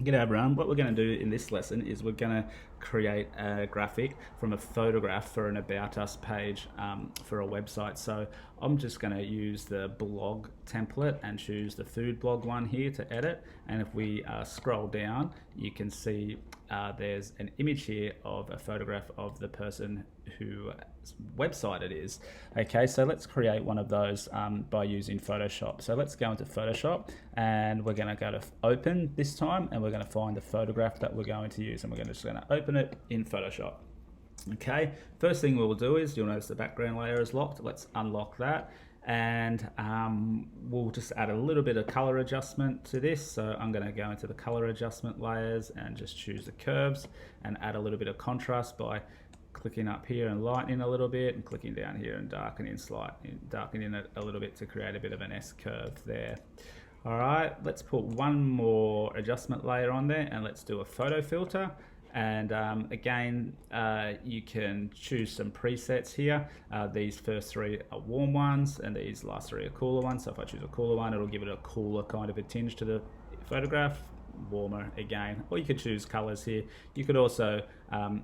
G'day everyone. What we're going to do in this lesson is we're going to create a graphic from a photograph for an About Us page for a website. So I'm just going to use the blog template and choose the food blog one here to edit. And if we scroll down, you can see there's an image here of a photograph of the person whose website it is. Okay, so let's create one of those by using Photoshop. So let's go into Photoshop and we're going to go to open this time, and we're going to find the photograph that we're going to use, and we're just going to open it in Photoshop. Okay, first thing we'll do is you'll notice the background layer is locked. Let's unlock that, and we'll just add a little bit of color adjustment to this. So I'm going to go into the color adjustment layers and just choose the curves and add a little bit of contrast by clicking up here and lightening a little bit, and clicking down here and darkening it a little bit to create a bit of an S curve there. All right, let's put one more adjustment layer on there, and let's do a photo filter. And again, you can choose some presets here. These first three are warm ones, and these last three are cooler ones. So if I choose a cooler one, it'll give it a cooler kind of a tinge to the photograph. Warmer again, or you could choose colors here. You could also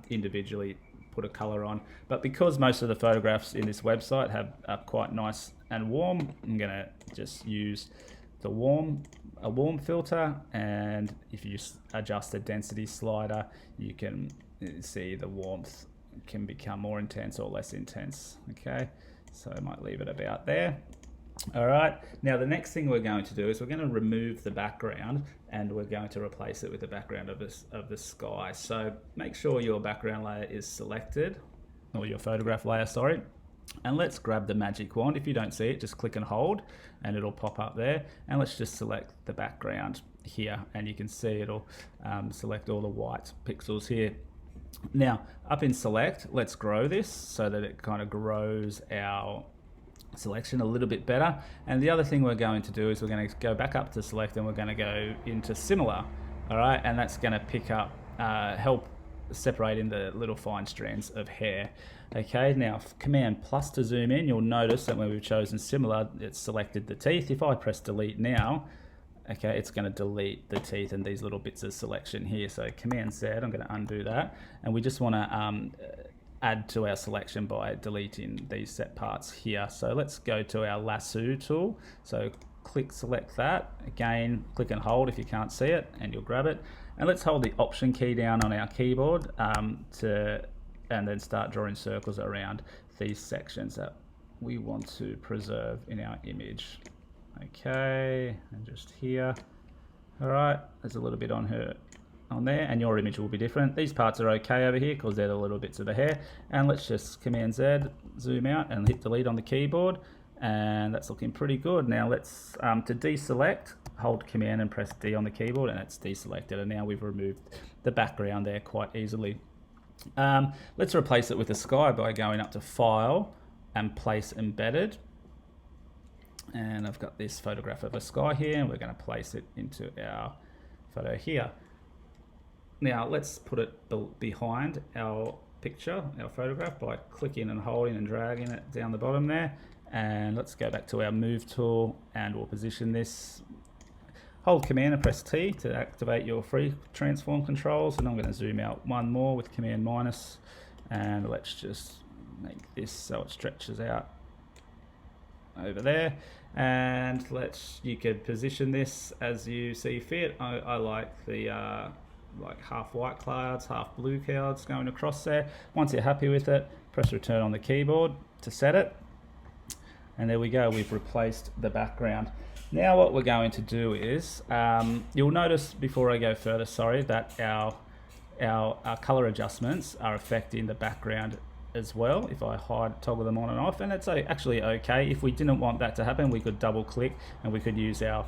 individually put a color on, but because most of the photographs in this website are quite nice and warm, I'm gonna just use a warm filter, and if you just adjust the density slider, you can see the warmth can become more intense or less intense. Okay, so I might leave it about there. All right, now the next thing we're going to do is we're going to remove the background, and we're going to replace it with the background of the sky. So make sure your background layer is selected, or your photograph layer, sorry. And let's grab the magic wand. If you don't see it, just click and hold and it'll pop up there. And let's just select the background here, and you can see it'll select all the white pixels here. Now up in select, let's grow this so that it kind of grows our selection a little bit better. And the other thing we're going to do is we're going to go back up to select, and we're going to go into similar. All right, and that's going to pick up help separating the little fine strands of hair. Okay, now Command plus to zoom in, you'll notice that when we've chosen similar, it's selected the teeth. If I press delete now, okay, it's going to delete the teeth and these little bits of selection here. So Command Z, I'm going to undo that, and we just want to add to our selection by deleting these set parts here. So let's go to our lasso tool. So select that again, click and hold if you can't see it, and you'll grab it. And let's hold the Option key down on our keyboard and then start drawing circles around these sections that we want to preserve in our image. Okay, and just here. All right, there's a little bit on there, and your image will be different. These parts are okay over here because they're the little bits of the hair. And let's just Command Z, zoom out and hit delete on the keyboard, and that's looking pretty good. Now let's to deselect, hold Command and press D on the keyboard, and it's deselected, and now we've removed the background there quite easily. Let's replace it with a sky by going up to File and Place Embedded. And I've got this photograph of a sky here, and we're going to place it into our photo here. Now let's put it behind our picture, our photograph, by clicking and holding and dragging it down the bottom there. And let's go back to our Move tool, and we'll position this. Hold Command and press T to activate your free transform controls, and I'm going to zoom out one more with Command minus, and let's just make this so it stretches out over there. And you could position this as you see fit. I like the like half white clouds, half blue clouds going across there. Once you're happy with it, press return on the keyboard to set it. And there we go, we've replaced the background. Now what we're going to do is, you'll notice before I go further, sorry, that our color adjustments are affecting the background as well. If I toggle them on and off, and it's actually okay. If we didn't want that to happen, we could double click and we could use our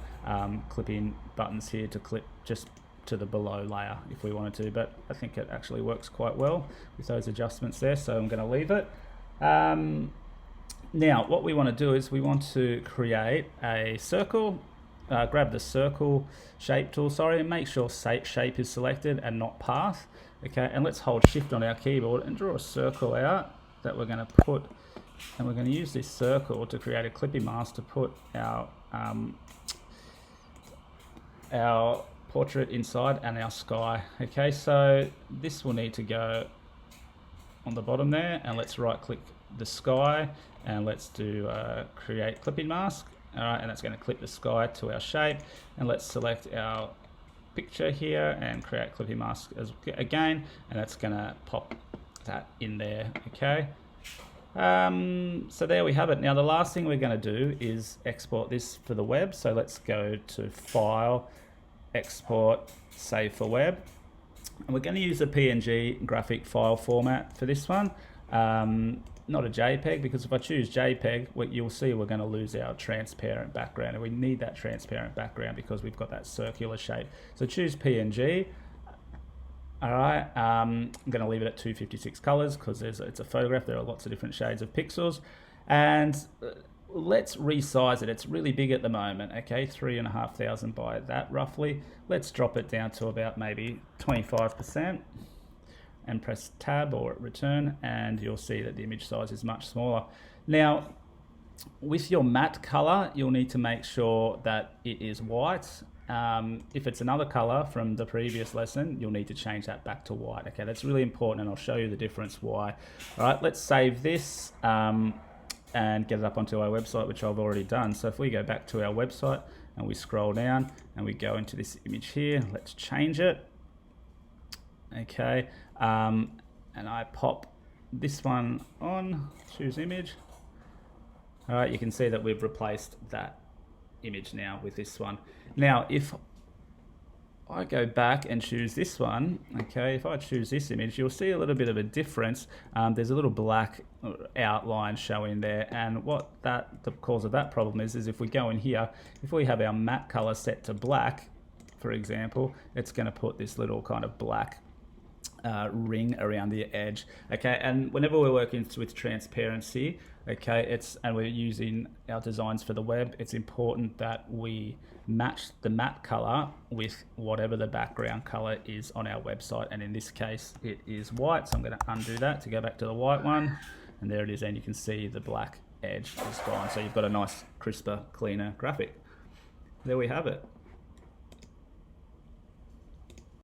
clipping buttons here to clip just to the below layer if we wanted to, but I think it actually works quite well with those adjustments there, so I'm going to leave it. Now what we want to do is we want to create a circle. Grab the circle shape tool, sorry, and make sure shape is selected and not path. Okay, and let's hold shift on our keyboard and draw a circle out that we're going to put, and we're going to use this circle to create a clipping mask to put our portrait inside and our sky. Okay, so this will need to go on the bottom there, and let's right click the sky and let's do create clipping mask. All right, and that's going to clip the sky to our shape, and let's select our picture here and create clipping mask again, and that's going to pop that in there. Okay, so there we have it. Now the last thing we're going to do is export this for the web. So let's go to File, Export, Save for Web. And we're going to use a PNG graphic file format for this one, not a JPEG, because if I choose JPEG, what you'll see we're going to lose our transparent background, and we need that transparent background because we've got that circular shape. So choose PNG. All right, I'm going to leave it at 256 colors because it's a photograph. There are lots of different shades of pixels, and let's resize it. It's really big at the moment. Okay, 3,500 by that roughly. Let's drop it down to about maybe 25% and press tab or return, and you'll see that the image size is much smaller. Now, with your matte color, you'll need to make sure that it is white. If it's another color from the previous lesson, you'll need to change that back to white. Okay, that's really important, and I'll show you the difference why. All right, let's save this and get it up onto our website, which I've already done. So if we go back to our website and we scroll down and we go into this image here, let's change it. Okay, and I pop this one on, choose image. All right, you can see that we've replaced that image now with this one. Now, if I go back and choose this one, okay, if I choose this image, you'll see a little bit of a difference. There's a little black outline showing there, and what the cause of that problem is if we go in here, if we have our matte color set to black, for example, it's going to put this little kind of black ring around the edge. Okay, and whenever we're working with transparency, okay, and we're using our designs for the web, it's important that we match the matte color with whatever the background color is on our website, and in this case it is white. So I'm going to undo that to go back to the white one, and there it is, and you can see the black edge is gone, so you've got a nice, crisper, cleaner graphic. There we have it.